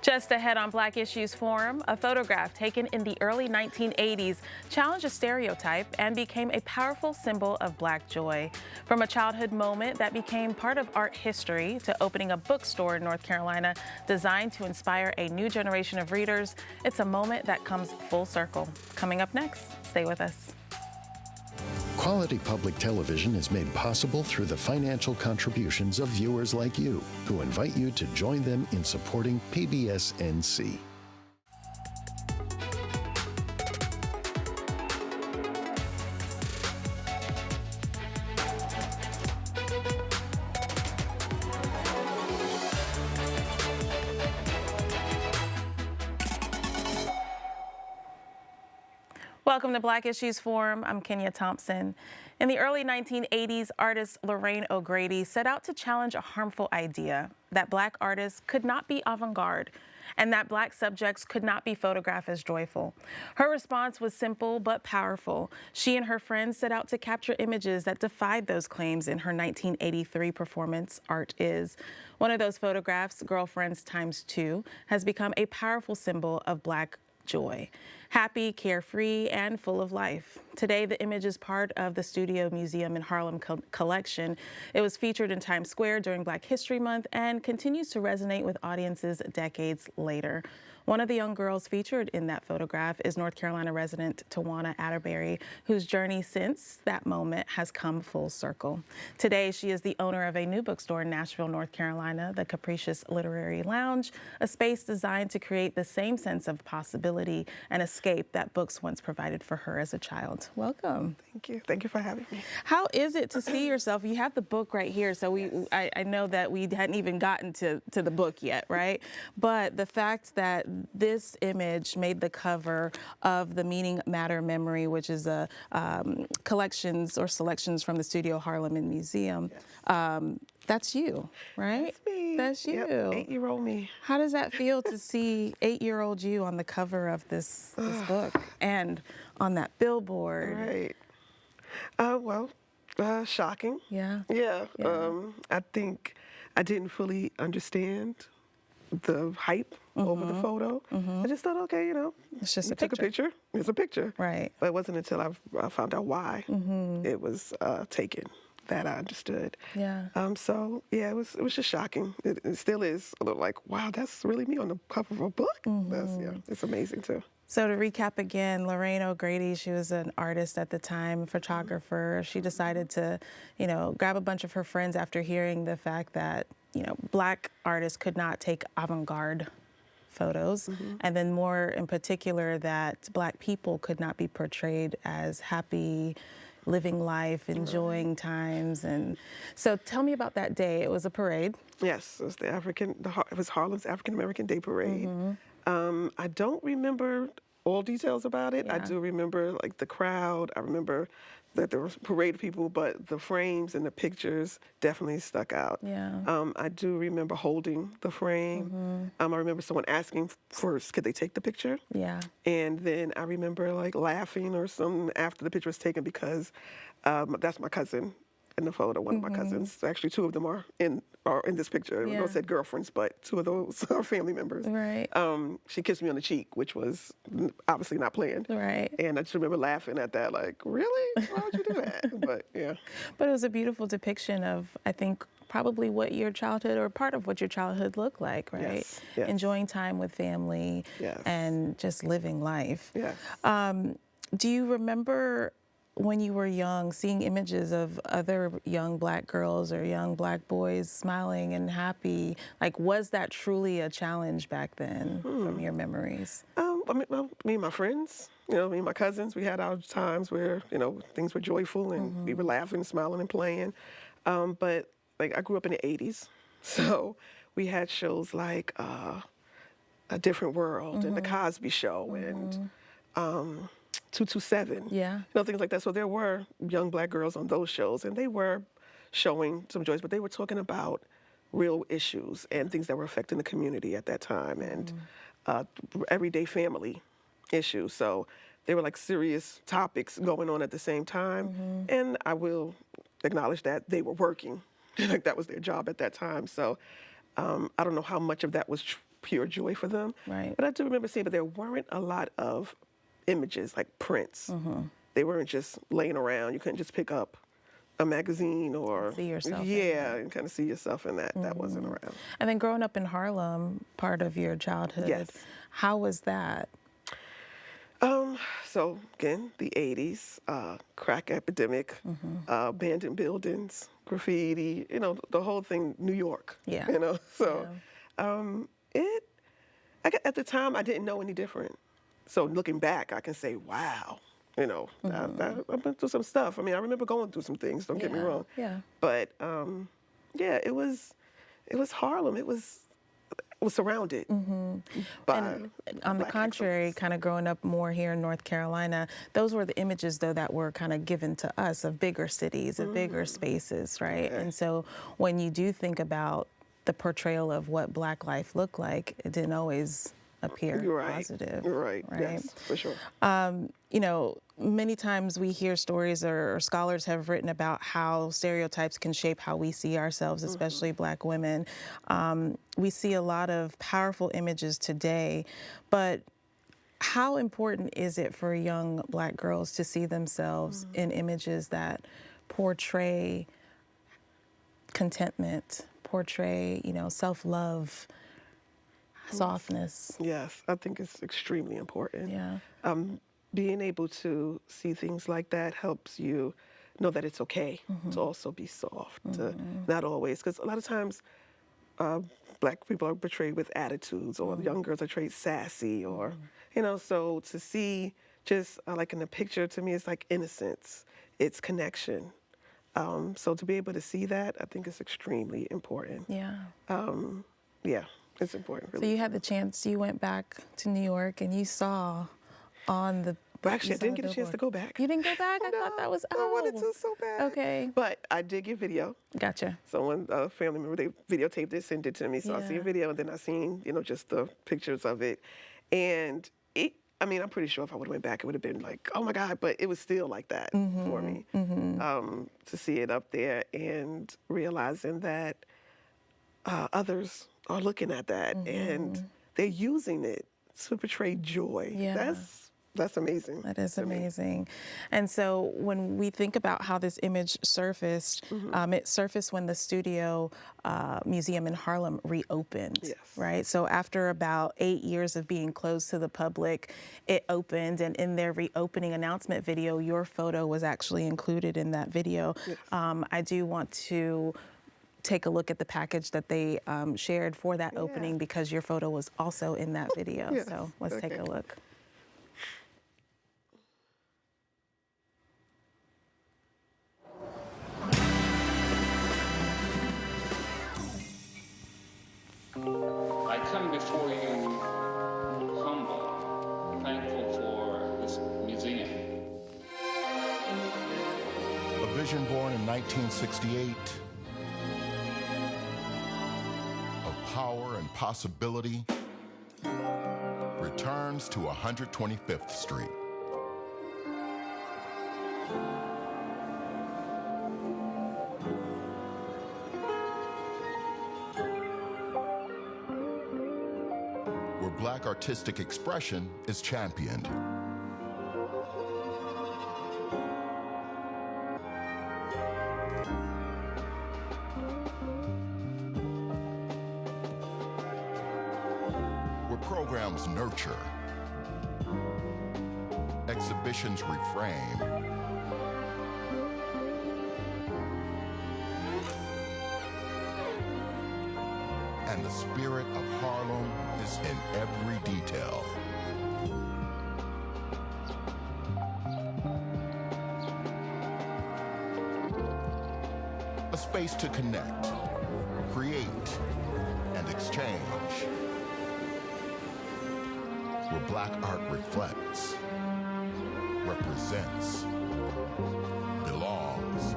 Just ahead on Black Issues Forum, a photograph taken in the early 1980s challenged a stereotype and became a powerful symbol of Black joy. From a childhood moment that became part of art history to opening a bookstore in North Carolina designed to inspire a new generation of readers, it's a moment that comes full circle. Coming up next, stay with us. Quality public television is made possible through the financial contributions of viewers like you, who invite you to join them in supporting PBS NC. Welcome to Black Issues Forum. I'm Kenia Thompson. In the early 1980s, artist Lorraine O'Grady set out to challenge a harmful idea that Black artists could not be avant-garde and that Black subjects could not be photographed as joyful. Her response was simple but powerful. She and her friends set out to capture images that defied those claims in her 1983 performance, Art Is. One of those photographs, Girlfriends ×2, has become a powerful symbol of Black joy. Happy, carefree, and full of life. Today, the image is part of the Studio Museum in Harlem collection. It was featured in Times Square during Black History Month and continues to resonate with audiences decades later. One of the young girls featured in that photograph is North Carolina resident Tawana Atterberry, whose journey since that moment has come full circle. Today, she is the owner of a new bookstore in Nashville, North Carolina, the Capricious Literary Lounge, a space designed to create the same sense of possibility and escape that books once provided for her as a child. Welcome. Thank you. Thank you for having me. How is it to see yourself? You have the book right here, so I know that we hadn't even gotten to the book yet, right? But the fact that this image made the cover of the Meaning Matter Memory, which is a collections or selections from the Studio Harlem and Museum. Yes. That's you, right? That's me. That's you. Yep, 8-year-old me. How does that feel to see 8-year-old you on the cover of this book and on that billboard? Right. Shocking. Yeah. Yeah. I think I didn't fully understand the hype over the photo. I just thought, okay, it's just took a picture. It's a picture. Right. But it wasn't until I found out why it was taken that I understood. Yeah. It was just shocking. It still is a little like, wow, that's really me on the cover of a book. It's amazing too. So to recap again, Lorraine O'Grady, she was an artist at the time, a photographer. She decided to, grab a bunch of her friends after hearing the fact that, Black artists could not take avant-garde photos, and then more in particular that Black people could not be portrayed as happy, living life, enjoying times. And so tell me about that day. It was a parade. Yes, it was it was Harlem's African American Day Parade. I don't remember all details about it. I do remember like the crowd. I remember that there was a parade of people, but the frames and the pictures definitely stuck out. Yeah. I do remember holding the frame. I remember someone asking first, could they take the picture? Yeah. And then I remember like laughing or something after the picture was taken because that's my cousin in the photo, one of my cousins. Actually, two of them are in this picture. I said girlfriends, but two of those are family members. Right. She kissed me on the cheek, which was obviously not planned. Right. And I just remember laughing at that, like, really? Why would you do that? But yeah. But it was a beautiful depiction of, I think, probably what your childhood or part of what your childhood looked like, right? Yes. Yes. Enjoying time with family and just living life. Yes. Do you remember when you were young, seeing images of other young Black girls or young Black boys smiling and happy? Like, was that truly a challenge back then from your memories? Me and my friends, me and my cousins, we had our times where, things were joyful and we were laughing, smiling, and playing. But like, I grew up in the 80s, so we had shows like A Different World and The Cosby Show and 227, things like that. So there were young Black girls on those shows, and they were showing some joys, but they were talking about real issues and things that were affecting the community at that time and everyday family issues. So they were like serious topics going on at the same time, and I will acknowledge that they were working, like that was their job at that time. So I don't know how much of that was pure joy for them. Right. But I do remember seeing, but there weren't a lot of images like prints. They weren't just laying around. You couldn't just pick up a magazine or See yourself in and kind of see yourself in that. That wasn't around. And then growing up in Harlem, part of your childhood, Yes. how was that? So again, the 80s, crack epidemic, abandoned buildings, graffiti, the whole thing, New York. Yeah. So at the time I didn't know any different. So looking back, I can say, wow, I've been through some stuff. I mean, I remember going through some things, don't get me wrong. Yeah. But it was Harlem. It was surrounded by. And on the Black contrary, excellence. kind of growing up more here in North Carolina, those were the images, though, that were kind of given to us of bigger cities, of bigger spaces, right? And so when you do think about the portrayal of what Black life looked like, it didn't always appear You're right. positive. You're right. Yes, for sure. Many times we hear stories or scholars have written about how stereotypes can shape how we see ourselves, especially Black women. We see a lot of powerful images today, but how important is it for young Black girls to see themselves in images that portray contentment, portray, self-love, softness? Yes, I think it's extremely important. Yeah. Being able to see things like that helps you know that it's okay to also be soft. Not always, because a lot of times Black people are portrayed with attitudes, or young girls are portrayed sassy, or so to see just like in the picture, to me, it's like innocence, it's connection. So to be able to see that, I think is extremely important. Yeah. Yeah, it's important. So Really. you had the chance, you went back to New York and you saw on the. But actually, I you saw didn't the get a chance to billboard. go back. You didn't go back? I thought that was. I wanted to so bad. Okay. But I did get video. Gotcha. Someone, a family member, they videotaped it, sent it to me. So I see a Yeah. video, and then I seen, just the pictures of it. And I'm pretty sure if I would have went back, it would have been like, oh my God, but it was still like that for me. To see it up there and realizing that others are looking at that and they're using it to portray joy. Yeah. That's amazing. That is to me. amazing. And so when we think about how this image surfaced, it surfaced when the Studio Museum in Harlem reopened, Yes. right? So after about 8 years of being closed to the public, it opened, and in their reopening announcement video, your photo was actually included in that video. Yes. I do want to take a look at the package that they shared for that opening, because your photo was also in that video. Yes. So let's take a look. I come before you humble, thankful for this museum. A vision born in 1968 of power and possibility returns to 125th Street. Where Black artistic expression is championed. Where programs nurture, exhibitions reframe, and the spirit of Harlem is in every detail. A space to connect, create, and exchange. Where Black art reflects, represents, belongs.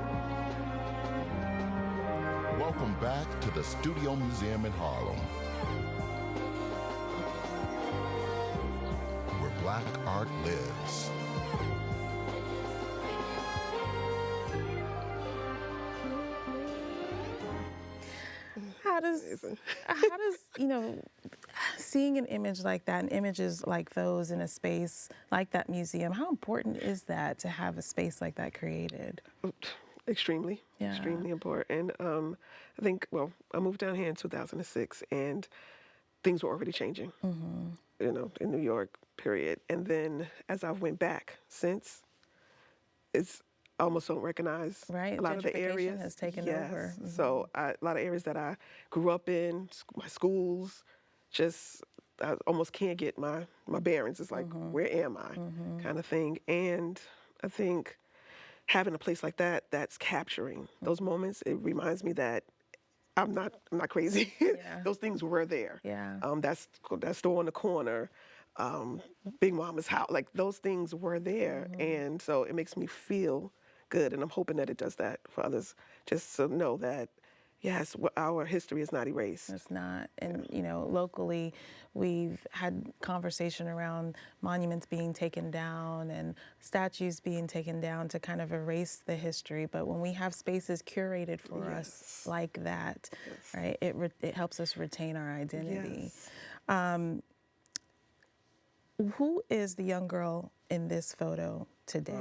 Welcome back to the Studio Museum in Harlem, where Black art lives. How does seeing an image like that and images like those in a space like that museum, how important is that to have a space like that created? Extremely, Yeah. extremely important. I think, well, I moved down here in 2006, and things were already changing, in New York, period. And then as I went back since, I almost don't recognize Right, a lot of the gentrification areas. has taken Yes. over. So a lot of areas that I grew up in, my schools, just I almost can't get my bearings. It's like, where am I, kind of thing. And I think having a place like that that's capturing those moments, it reminds me that I'm not crazy. Yeah. Those things were there. Yeah. That store on the corner, Big Mama's house, like those things were there, and so it makes me feel good, and I'm hoping that it does that for others, just to know that yes, our history is not erased. It's not. And, locally, we've had conversation around monuments being taken down and statues being taken down to kind of erase the history. But when we have spaces curated for us like that, right, it helps us retain our identity. Yes. Who is the young girl in this photo today?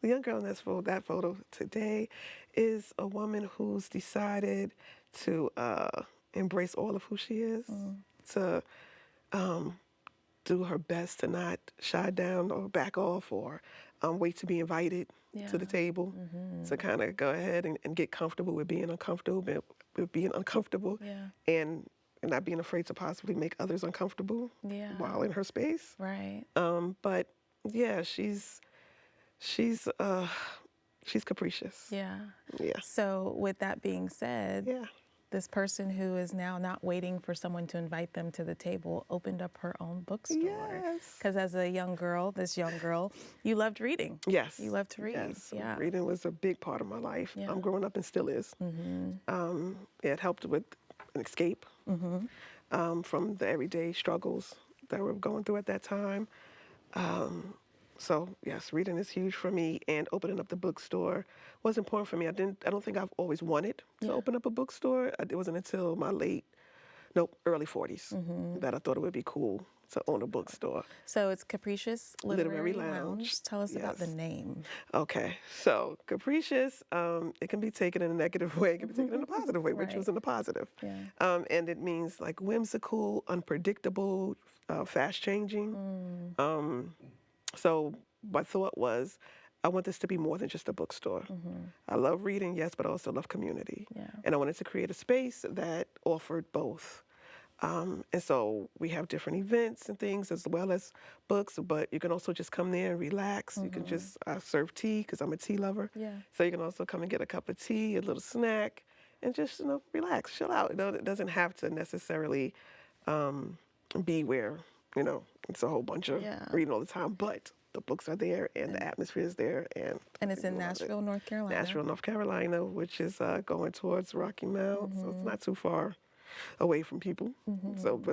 The young girl in that photo today is a woman who's decided to embrace all of who she is, to do her best to not shy down or back off or wait to be invited to the table, to kind of go ahead and get comfortable with being uncomfortable, and not being afraid to possibly make others uncomfortable while in her space. Right. But yeah, she's capricious. Yeah. Yeah. So with that being said, Yeah. this person who is now not waiting for someone to invite them to the table opened up her own bookstore. Yes. Because as a young girl, you loved reading. Yes. You loved to read. Yes. Yeah. Reading was a big part of my life. Yeah. Growing up and still is. It helped with an escape from the everyday struggles that we're going through at that time. So yes, reading is huge for me, and opening up the bookstore was important for me. I don't think I've always wanted to open up a bookstore. It wasn't until my early 40s that I thought it would be cool to own a bookstore. So it's Capricious Literary Literary Lounge. Lounge. Tell us about the Yes. name. Okay, so capricious, it can be taken in a negative way, it can be taken in a positive way. We're Right. choosing the positive. Yeah. And it means like whimsical, unpredictable, fast changing. So my thought was, I want this to be more than just a bookstore. I love reading, yes, but I also love community. Yeah. And I wanted to create a space that offered both. And so we have different events and things as well as books, but you can also just come there and relax. You can just serve tea because I'm a tea lover. Yeah. So you can also come and get a cup of tea, a little snack, and just relax, chill out. It doesn't have to necessarily be where it's a whole bunch of reading all the time, but the books are there and the atmosphere is there, and it's in Nashville, North Carolina. Nashville, North Carolina, which is going towards Rocky Mount, so it's not too far away from people,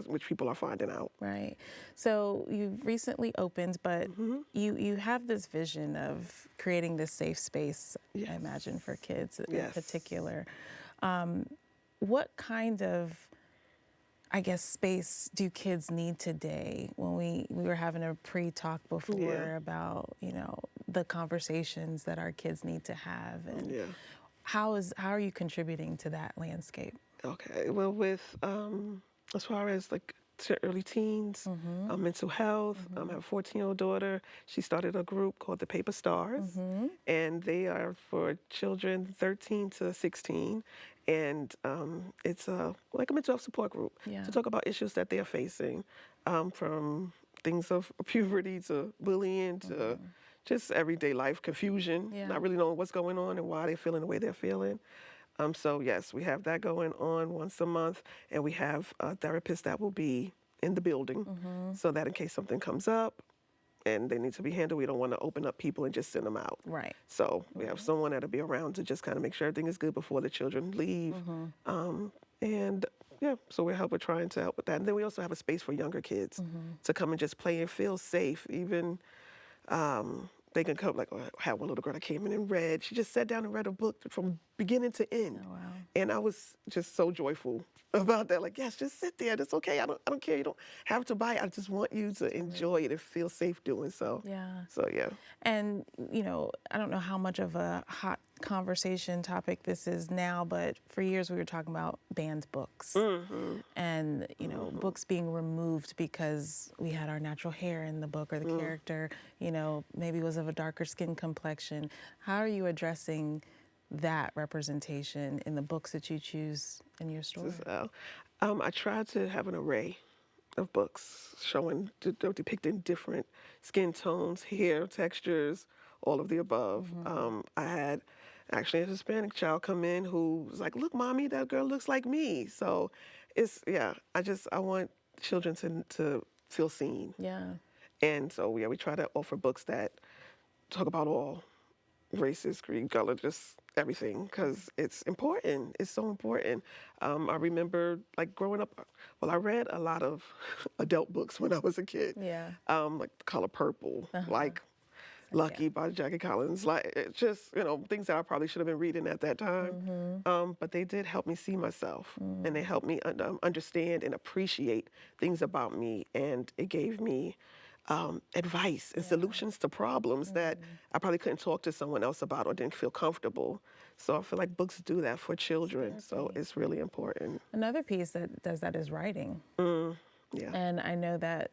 which people are finding out. Right. So you've recently opened, but you have this vision of creating this safe space, I imagine, for kids in particular. What kind of, I guess, space do kids need today? When we were having a pre-talk before about, the conversations that our kids need to have, and how are you contributing to that landscape? Okay, well, with as far as like early teens, mental health, I have a 14-year-old daughter. She started a group called the Paper Stars, and they are for children 13 to 16. And it's like a mental health support group to talk about issues that they are facing, from things of puberty to bullying to just everyday life confusion, not really knowing what's going on and why they're feeling the way they're feeling. So yes, we have that going on once a month, and we have a therapist that will be in the building so that in case something comes up and they need to be handled, we don't want to open up people and just send them out. Right. So we have someone that'll be around to just kind of make sure everything is good before the children leave. So we're trying to help with that. And then we also have a space for younger kids to come and just play and feel safe. Even they can come, like I had one little girl that came in and read. She just sat down and read a book from beginning to end. Oh, wow. And I was just so joyful about that. Like, yes, just sit there. That's okay. I don't care. You don't have to buy it. I just want you to enjoy it and feel safe doing so. Yeah. So yeah. And, I don't know how much of a hot conversation topic this is now, but for years we were talking about banned books. And, books being removed because we had our natural hair in the book, or the character, maybe was of a darker skin complexion. How are you addressing that representation in the books that you choose in your story? So, I tried to have an array of books showing, depicting different skin tones, hair textures, all of the above. I had actually a Hispanic child come in who was like, "Look, mommy, that girl looks like me." So I want children to feel seen. Yeah. And so we try to offer books that talk about all races, creed, color, just everything, because it's important. It's so important. I remember like growing up, I read a lot of adult books when I was a kid. Yeah. Like The Color Purple, like Lucky by Jackie Collins, like it's just, things that I probably should have been reading at that time. But they did help me see myself, and they helped me understand and appreciate things about me, and it gave me advice and solutions to problems that I probably couldn't talk to someone else about or didn't feel comfortable. So I feel like books do that for children. So it's really important. Another piece that does that is writing. Yeah. And I know that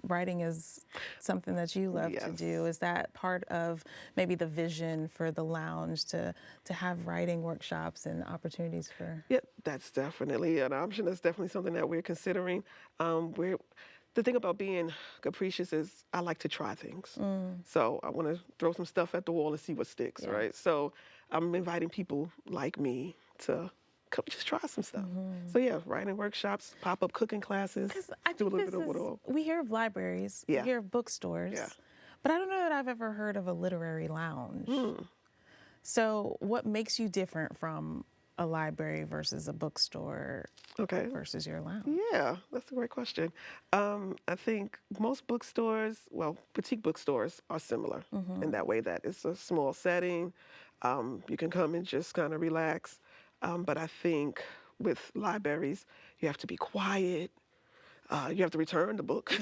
writing is something that you love to do. Is that part of maybe the vision for the lounge to have writing workshops and opportunities for? Yeah, that's definitely an option. That's definitely something that we're considering. The thing about being capricious is I like to try things. So I want to throw some stuff at the wall and see what sticks, right? So I'm inviting people like me to come just try some stuff. So yeah, writing workshops, pop-up cooking classes, do a little bit of it all. We hear of libraries, we hear of bookstores, but I don't know that I've ever heard of a literary lounge. So what makes you different from a library versus a bookstore versus your lounge? Yeah, that's a great question. I think most bookstores, boutique bookstores are similar in that way that it's a small setting. You can come and just kind of relax. But I think with libraries, you have to be quiet. You have to return the book.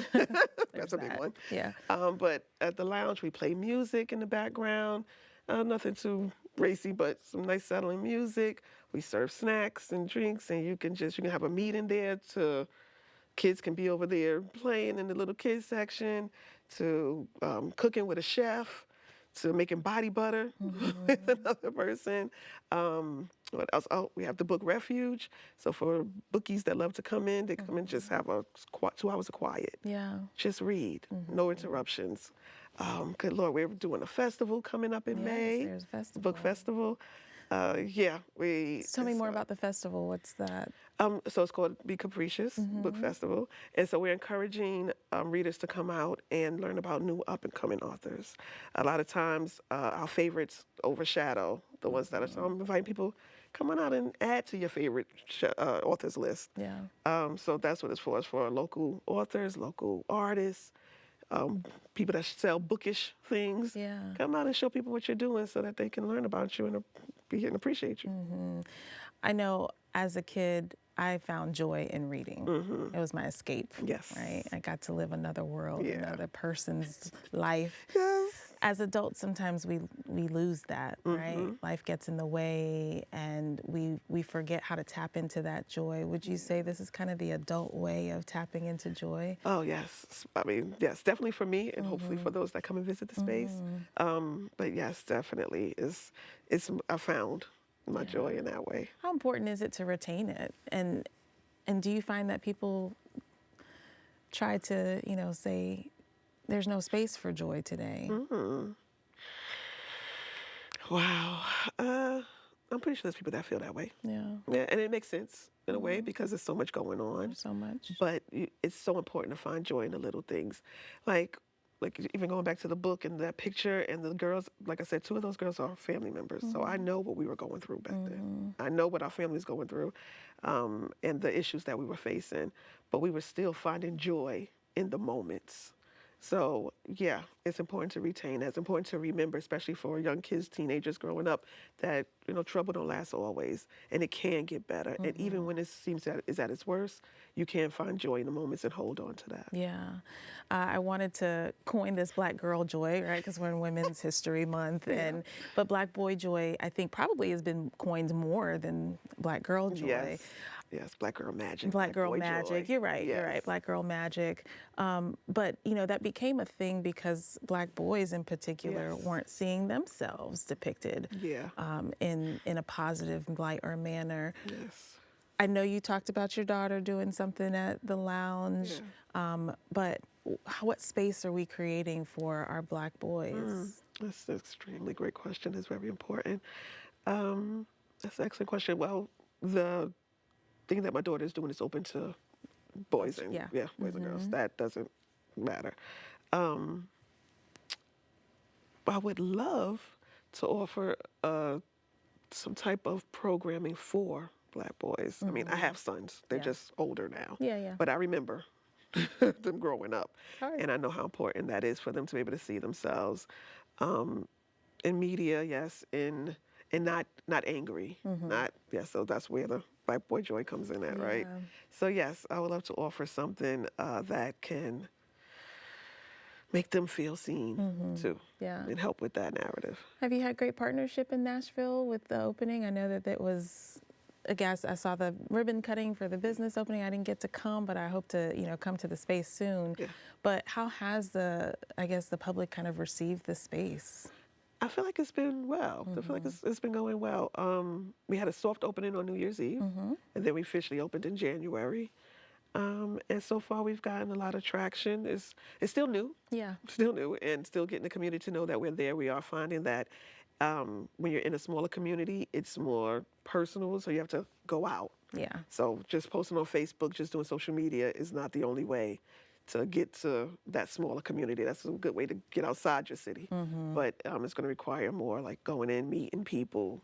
That's a big one. Yeah. But at the lounge, we play music in the background. Nothing too racy, but some nice settling music. We serve snacks and drinks, and you can have a meeting there. Kids can be over there playing in the little kids section, to cooking with a chef, to making body butter with another person. What else? Oh, we have the book Refuge. So for bookies that love to come in, they come and just have 2 hours of quiet. Yeah. Just read, no interruptions. Good Lord, we're doing a festival coming up in May. There's a festival. Book festival. Tell me more about the festival. What's that? So it's called Be Capricious Book Festival. And so we're encouraging readers to come out and learn about new up-and-coming authors. A lot of times our favorites overshadow the ones that are, so I'm inviting people, come on out and add to your favorite authors list. Yeah. So that's what it's for. It's for local authors, local artists, people that sell bookish things. Yeah. Come out and show people what you're doing so that they can learn about you and appreciate you. I know as a kid, I found joy in reading. It was my escape. Yes. Right? I got to live another world, another person's life. Yes. As adults, sometimes we lose that, right? Life gets in the way, and we forget how to tap into that joy. Would you say this is kind of the adult way of tapping into joy? Oh, yes. I mean, yes, definitely for me, and hopefully for those that come and visit the space. But yes, definitely, I found my joy in that way. How important is it to retain it? And do you find that people try to, say, there's no space for joy today? Wow. I'm pretty sure there's people that feel that way. Yeah. Yeah, and it makes sense in a way because there's so much going on. There's so much. But it's so important to find joy in the little things. Like even going back to the book and that picture and the girls, like I said, 2 of those girls are family members. So I know what we were going through back then. I know what our family was going through and the issues that we were facing. But we were still finding joy in the moments. So yeah, it's important to retain. It's important to remember, especially for young kids, teenagers growing up, that trouble don't last always, and it can get better. And even when it seems that it's at its worst, you can find joy in the moments and hold on to that. Yeah. I wanted to coin this Black girl joy, right? Because we're in Women's History Month. But Black boy joy, I think, probably has been coined more than Black girl joy. Yes. Yes, Black girl magic. Black girl boy magic. joy. You're right. Yes. You're right. Black girl magic. But that became a thing because Black boys in particular Yes. weren't seeing themselves depicted Yeah. in a positive light or manner. Yes. I know you talked about your daughter doing something at the lounge, but what space are we creating for our Black boys? That's an extremely great question. It's very important. That's an excellent question. Well, the thing that my daughter is doing is open to boys and boys and girls. That doesn't matter. I would love to offer some type of programming for Black boys. I mean, I have sons. They're just older now. Yeah. But I remember them growing up. Right. And I know how important that is for them to be able to see themselves in media, yes, and not angry. So that's where the Black boy joy comes in at, right? So yes, I would love to offer something that can make them feel seen too, and help with that narrative. Have you had great partnership in Nashville with the opening? I know that it was, I guess I saw the ribbon cutting for the business opening. I didn't get to come, but I hope to, come to the space soon. Yeah. But how has the public kind of received the space? I feel like it's been well. I feel like it's been going well. We had a soft opening on New Year's Eve, and then we officially opened in January. And so far, we've gotten a lot of traction. It's still new. Yeah. Still new, and still getting the community to know that we're there. We are finding that when you're in a smaller community, it's more personal, so you have to go out. Yeah. So just posting on Facebook, just doing social media is not the only way to get to that smaller community. That's a good way to get outside your city. But it's going to require more like going in, meeting people,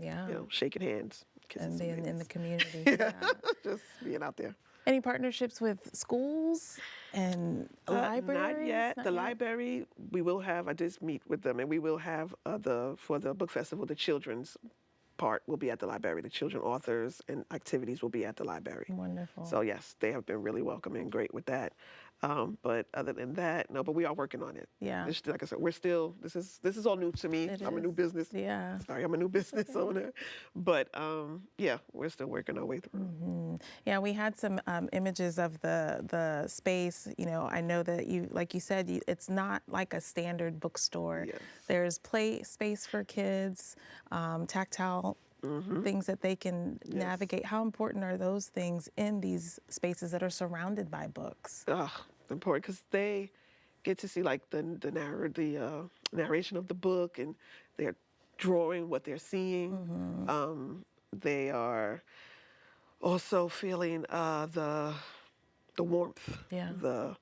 shaking hands, kissing And some being in babies. the community. Just being out there. Any partnerships with schools and libraries? Not yet. The library, we will have, I did meet with them, and we will have for the book festival, the children's part will be at the library. The children authors and activities will be at the library. Wonderful. So yes, they have been really welcoming and great with that. But other than that, no, but we are working on it. Yeah. Like I said, we're still, this is all new to me. I'm a new business. Yeah. Sorry, I'm a new business owner. But we're still working our way through. Yeah, we had some images of the space. I know that like you said, it's not like a standard bookstore. Yes. There's play space for kids, tactile things that they can navigate. How important are those things in these spaces that are surrounded by books? Important because they get to see like the narration of the book, and they're drawing what they're seeing. They are also feeling the warmth, the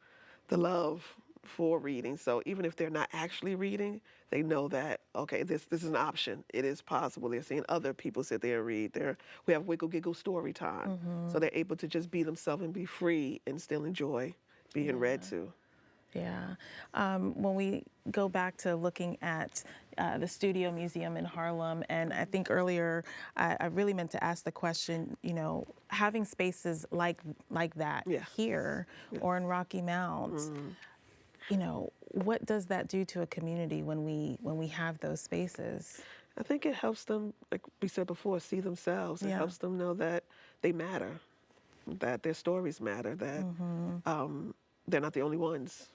love for reading. So even if they're not actually reading, they know that, okay, this is an option. It is possible. They're seeing other people sit there and read. We have wiggle giggle story time. So they're able to just be themselves and be free and still enjoy being read to. Yeah. When we go back to looking at the Studio Museum in Harlem, and I think earlier I really meant to ask the question, having spaces like that here or in Rocky Mount, what does that do to a community when we have those spaces? I think it helps them, like we said before, see themselves. It helps them know that they matter, that their stories matter, that they're not the only ones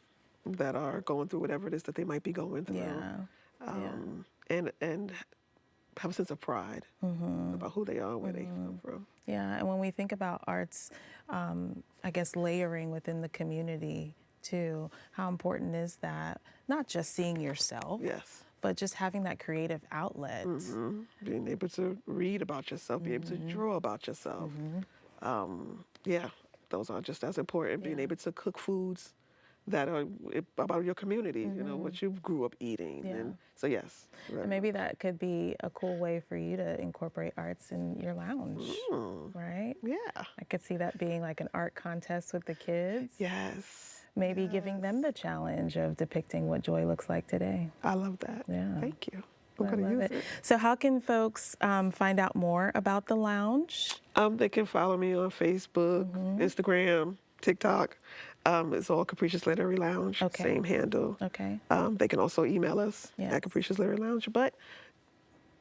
that are going through whatever it is that they might be going through. And have a sense of pride about who they are and where they come from. Yeah, and when we think about arts, I guess layering within the community too, how important is that? Not just seeing yourself, but just having that creative outlet. Being able to read about yourself, be able to draw about yourself. Those are just as important. Being able to cook foods that are about your community, what you grew up eating. And so yes. And maybe that could be a cool way for you to incorporate arts in your lounge, right? Yeah. I could see that being like an art contest with the kids. Yes. maybe giving them the challenge of depicting what joy looks like today. I love that. Yeah. Thank you. I'm I going to love use it. So how can folks find out more about the lounge? They can follow me on Facebook, Instagram, TikTok. It's all Capricious Literary Lounge, Okay. same handle. Okay. They can also email us Yes. at Capricious Literary Lounge, but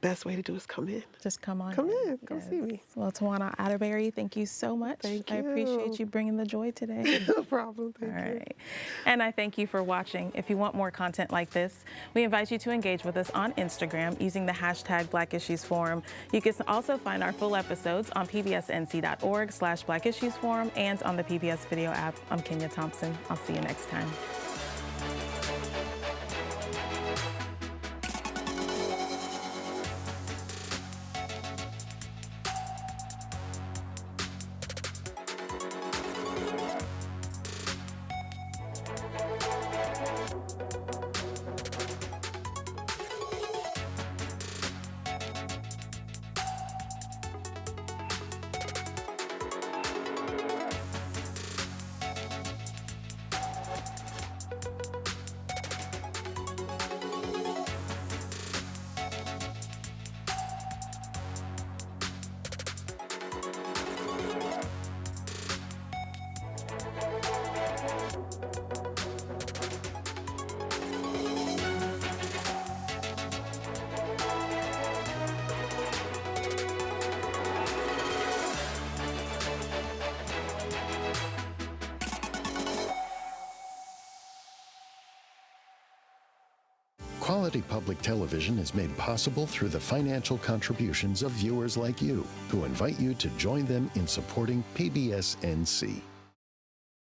best way to do is come in. Just come on Come in, come Yes. see me. Well, Tawana Atterberry, thank you so much. Thank I appreciate you. you bringing the joy today. No problem. Thank All you. right. And I thank you for watching. If you want more content like this, we invite you to engage with us on Instagram using the hashtag Black Issues Forum. You can also find our full episodes on pbsnc.org/Black Issues Forum and on the PBS video app. I'm Kenia Thompson. I'll see you next time. Quality public television is made possible through the financial contributions of viewers like you, who invite you to join them in supporting PBS NC.